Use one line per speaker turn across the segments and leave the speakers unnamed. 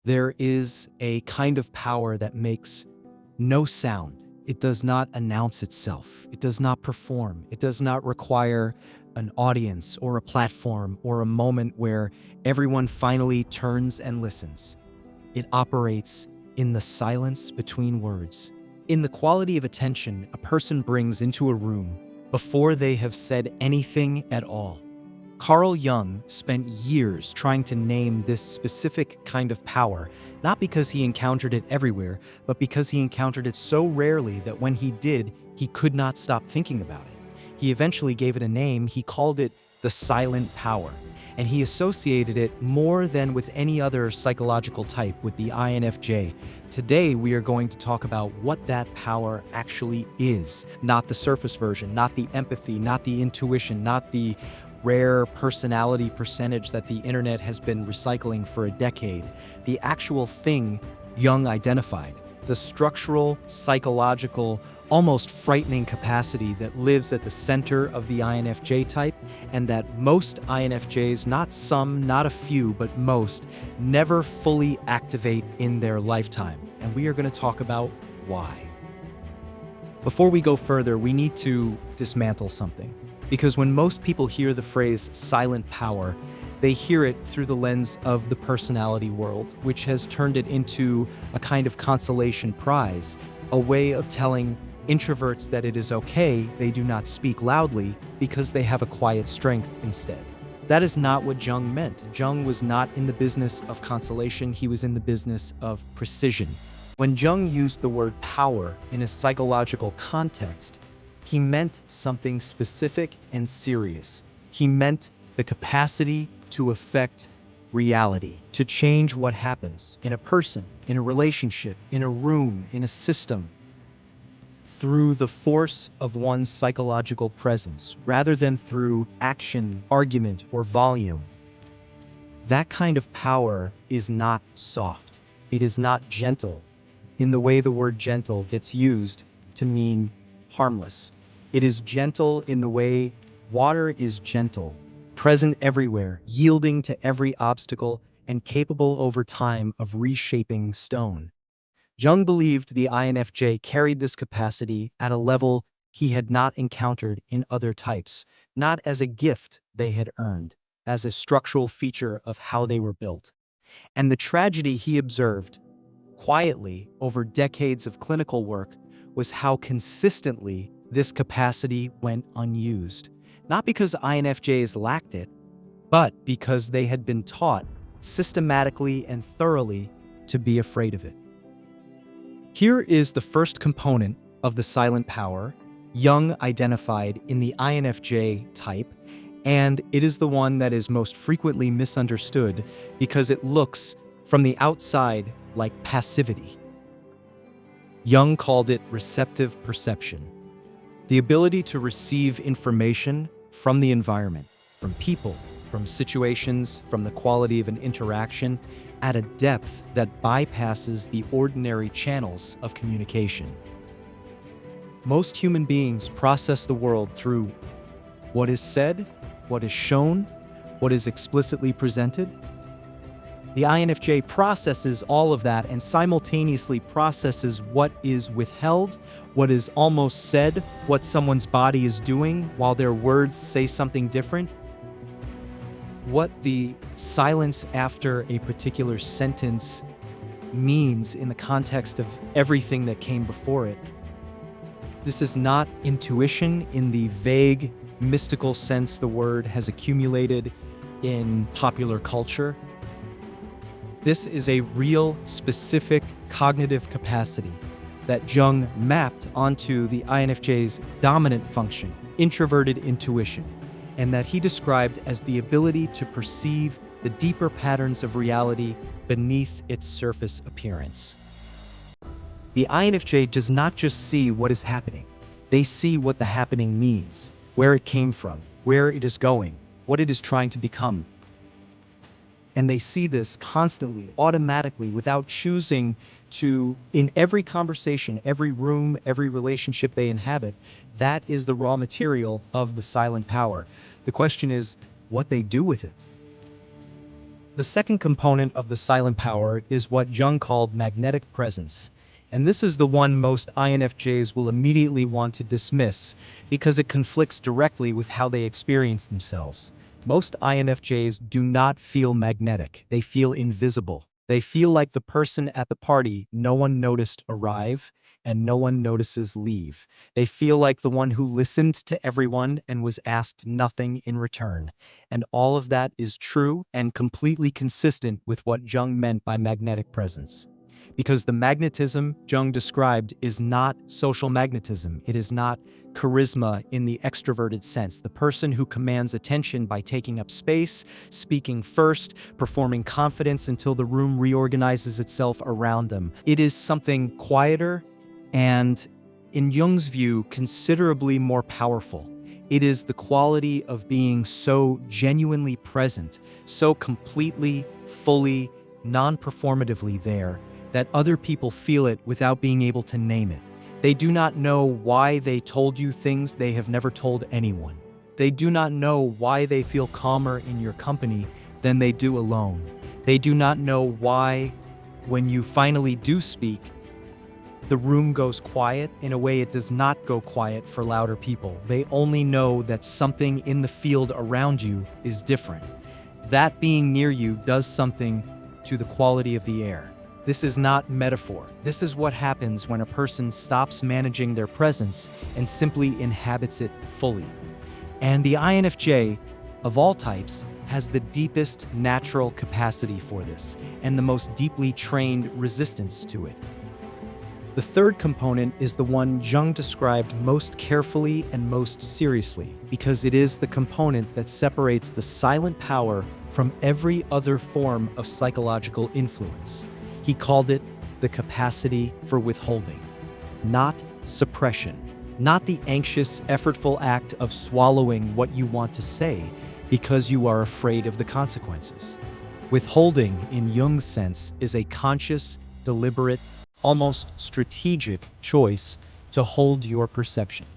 There is a kind of power that makes no sound. It does not announce itself. It does not perform. It does not require an audience or a platform or a moment where everyone finally turns and listens. It operates in the silence between words, in the quality of attention a person brings into a room before they have said anything at all. Carl Jung spent years trying to name this specific kind of power, not because he encountered it everywhere, but because he encountered it so rarely that when he did, he could not stop thinking about it. He eventually gave it a name. He called it the silent power, and he associated it more than with any other psychological type with the INFJ. Today, we are going to talk about what that power actually is, not the surface version, not the empathy, not the intuition, not the rare personality percentage that the internet has been recycling for a decade. The actual thing Jung identified, the structural, psychological, almost frightening capacity that lives at the center of the INFJ type, and that most INFJs, not some, not a few, but most, never fully activate in their lifetime. And we are going to talk about why. Before we go further, we need to dismantle something. Because when most people hear the phrase silent power, they hear it through the lens of the personality world, which has turned it into a kind of consolation prize, a way of telling introverts that it is okay they do not speak loudly because they have a quiet strength instead. That is not what Jung meant. Jung was not in the business of consolation, he was in the business of precision. When Jung used the word power in a psychological context, he meant something specific and serious. He meant the capacity to affect reality, to change what happens in a person, in a relationship, in a room, in a system, through the force of one's psychological presence, rather than through action, argument, or volume. That kind of power is not soft. It is not gentle, in the way the word gentle gets used to mean harmless. It is gentle in the way water is gentle, present everywhere, yielding to every obstacle, and capable over time of reshaping stone. Jung believed the INFJ carried this capacity at a level he had not encountered in other types, not as a gift they had earned, as a structural feature of how they were built. And the tragedy he observed, quietly over decades of clinical work, was how consistently this capacity went unused. Not because INFJs lacked it, but because they had been taught systematically and thoroughly to be afraid of it. Here is the first component of the silent power Jung identified in the INFJ type, and it is the one that is most frequently misunderstood because it looks from the outside like passivity. Jung called it receptive perception, the ability to receive information from the environment, from people, from situations, from the quality of an interaction, at a depth that bypasses the ordinary channels of communication. Most human beings process the world through what is said, what is shown, what is explicitly presented. The INFJ processes all of that and simultaneously processes what is withheld, what is almost said, what someone's body is doing while their words say something different, what the silence after a particular sentence means in the context of everything that came before it. This is not intuition in the vague, mystical sense the word has accumulated in popular culture. This is a real, specific cognitive capacity that Jung mapped onto the INFJ's dominant function, introverted intuition, and that he described as the ability to perceive the deeper patterns of reality beneath its surface appearance. The INFJ does not just see what is happening. They see what the happening means, where it came from, where it is going, what it is trying to become. And they see this constantly, automatically, without choosing to, in every conversation, every room, every relationship they inhabit. That is the raw material of the silent power. The question is what they do with it. The second component of the silent power is what Jung called magnetic presence. And this is the one most INFJs will immediately want to dismiss because it conflicts directly with how they experience themselves. Most INFJs do not feel magnetic. They feel invisible. They feel like the person at the party no one noticed arrive and no one notices leave. They feel like the one who listened to everyone and was asked nothing in return. And all of that is true and completely consistent with what Jung meant by magnetic presence. Because the magnetism Jung described is not social magnetism. It is not charisma in the extroverted sense. The person who commands attention by taking up space, speaking first, performing confidence until the room reorganizes itself around them. It is something quieter and, in Jung's view, considerably more powerful. It is the quality of being so genuinely present, so completely, fully, non-performatively there, that other people feel it without being able to name it. They do not know why they told you things they have never told anyone. They do not know why they feel calmer in your company than they do alone. They do not know why, when you finally do speak, the room goes quiet in a way it does not go quiet for louder people. They only know that something in the field around you is different. That being near you does something to the quality of the air. This is not metaphor. This is what happens when a person stops managing their presence and simply inhabits it fully. And the INFJ, of all types, has the deepest natural capacity for this and the most deeply trained resistance to it. The third component is the one Jung described most carefully and most seriously, because it is the component that separates the silent power from every other form of psychological influence. He called it the capacity for withholding, not suppression, not the anxious, effortful act of swallowing what you want to say because you are afraid of the consequences. Withholding, in Jung's sense, is a conscious, deliberate, almost strategic choice to hold your perception,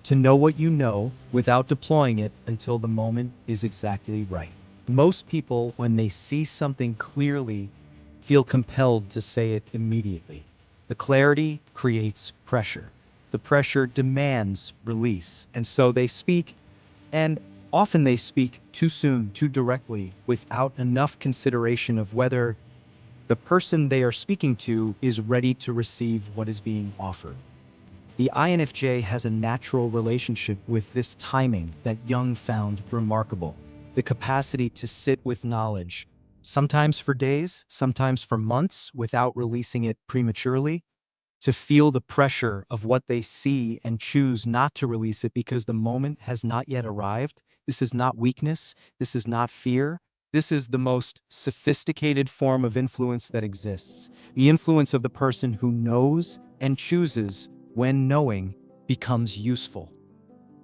to know what you know without deploying it until the moment is exactly right. Most people, when they see something clearly, feel compelled to say it immediately. The clarity creates pressure. The pressure demands release. And so they speak, and often they speak too soon, too directly, without enough consideration of whether the person they are speaking to is ready to receive what is being offered. The INFJ has a natural relationship with this timing that Jung found remarkable. The capacity to sit with knowledge, sometimes for days, sometimes for months, without releasing it prematurely, to feel the pressure of what they see and choose not to release it because the moment has not yet arrived. This is not weakness. This is not fear. This is the most sophisticated form of influence that exists. The influence of the person who knows and chooses when knowing becomes useful.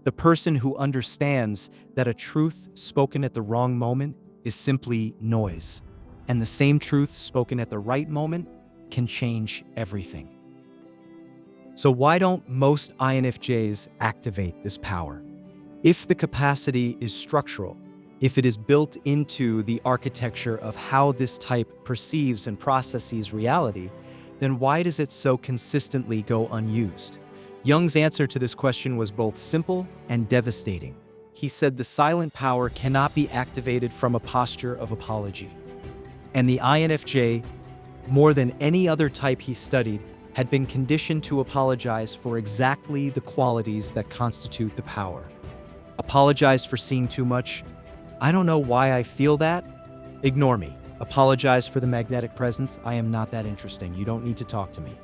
The person who understands that a truth spoken at the wrong moment is simply noise, and the same truth spoken at the right moment can change everything. So why don't most INFJs activate this power? If the capacity is structural, if it is built into the architecture of how this type perceives and processes reality, then why does it so consistently go unused? Jung's answer to this question was both simple and devastating. He said the silent power cannot be activated from a posture of apology. And the INFJ, more than any other type he studied, had been conditioned to apologize for exactly the qualities that constitute the power. Apologize for seeing too much. I don't know why I feel that. Ignore me. Apologize for the magnetic presence. I am not that interesting. You don't need to talk to me.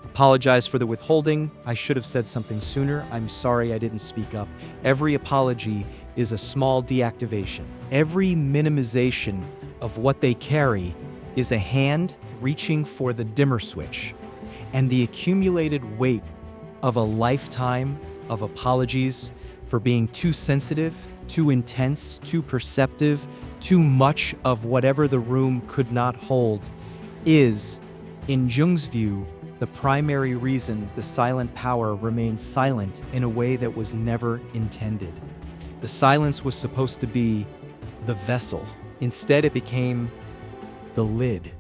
Apologize for the withholding. I should have said something sooner. I'm sorry I didn't speak up. Every apology is a small deactivation. Every minimization of what they carry is a hand reaching for the dimmer switch. And the accumulated weight of a lifetime of apologies for being too sensitive, too intense, too perceptive, too much of whatever the room could not hold is, in Jung's view, the primary reason the silent power remains silent in a way that was never intended. The silence was supposed to be the vessel Instead, it became the lid.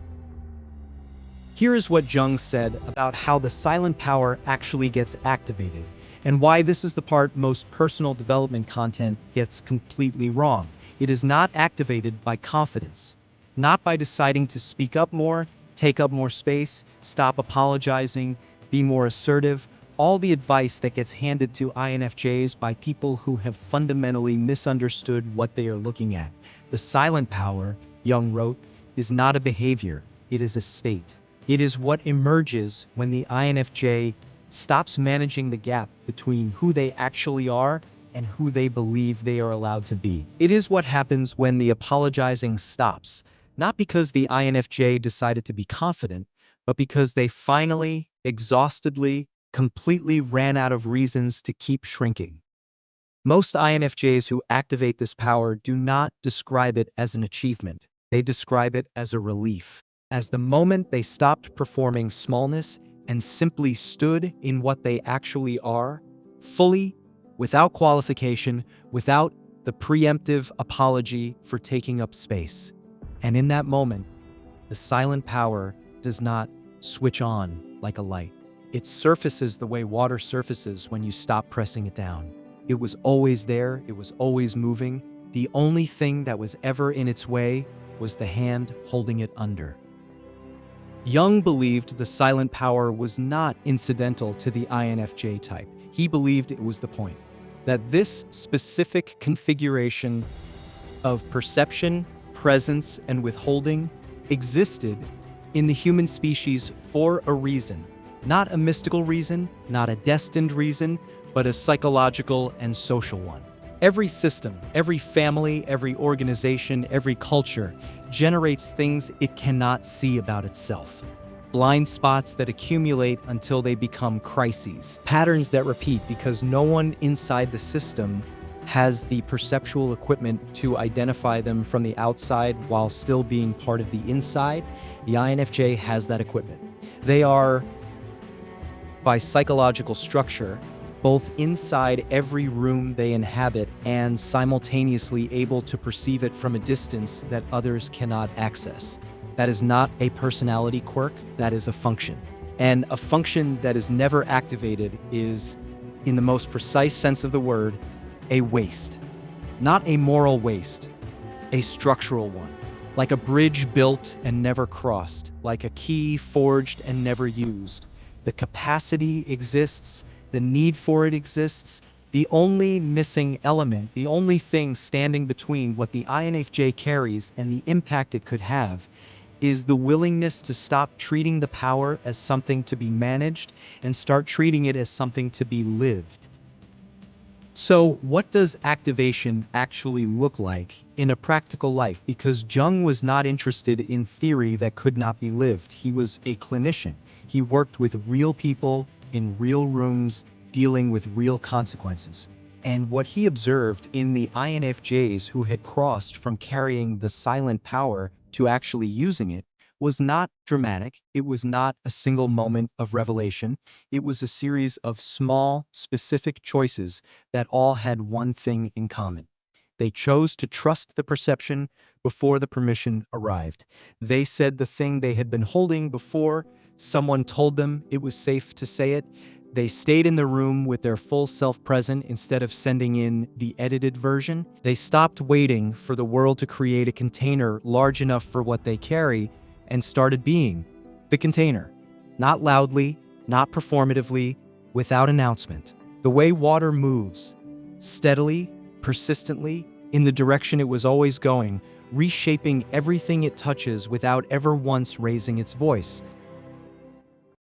Here is what Jung said about how the silent power actually gets activated, and why this is the part most personal development content gets completely wrong. It is not activated by confidence, not by deciding to speak up more, take up more space, stop apologizing, be more assertive, all the advice that gets handed to INFJs by people who have fundamentally misunderstood what they are looking at. The silent power, Jung wrote, is not a behavior, it is a state. It is what emerges when the INFJ stops managing the gap between who they actually are and who they believe they are allowed to be. It is what happens when the apologizing stops, not because the INFJ decided to be confident, but because they finally, exhaustedly, completely ran out of reasons to keep shrinking. Most INFJs who activate this power do not describe it as an achievement. They describe it as a relief, as the moment they stopped performing smallness and simply stood in what they actually are, fully, without qualification, without the preemptive apology for taking up space. And in that moment, the silent power does not switch on like a light. It surfaces the way water surfaces when you stop pressing it down. It was always there, it was always moving. The only thing that was ever in its way was the hand holding it under. Jung believed the silent power was not incidental to the INFJ type. He believed it was the point. That this specific configuration of perception, presence, and withholding existed in the human species for a reason. Not a mystical reason, not a destined reason, but a psychological and social one. Every system, every family, every organization, every culture generates things it cannot see about itself. Blind spots that accumulate until they become crises. Patterns that repeat because no one inside the system has the perceptual equipment to identify them from the outside while still being part of the inside. The INFJ has that equipment. They are, by psychological structure, both inside every room they inhabit and simultaneously able to perceive it from a distance that others cannot access. That is not a personality quirk, that is a function. And a function that is never activated is, in the most precise sense of the word, a waste. Not a moral waste, a structural one. Like a bridge built and never crossed, like a key forged and never used. The capacity exists, the need for it exists. The only missing element, the only thing standing between what the INFJ carries and the impact it could have, is the willingness to stop treating the power as something to be managed and start treating it as something to be lived. So what does activation actually look like in a practical life? Because Jung was not interested in theory that could not be lived. He was a clinician. He worked with real people in real rooms, dealing with real consequences. And what he observed in the INFJs who had crossed from carrying the silent power to actually using it was not dramatic. It was not a single moment of revelation. It was a series of small, specific choices that all had one thing in common. They chose to trust the perception before the permission arrived. They said the thing they had been holding before someone told them it was safe to say it. They stayed in the room with their full self present instead of sending in the edited version. They stopped waiting for the world to create a container large enough for what they carry and started being the container. Not loudly, not performatively, without announcement. The way water moves, steadily, persistently, in the direction it was always going, reshaping everything it touches without ever once raising its voice.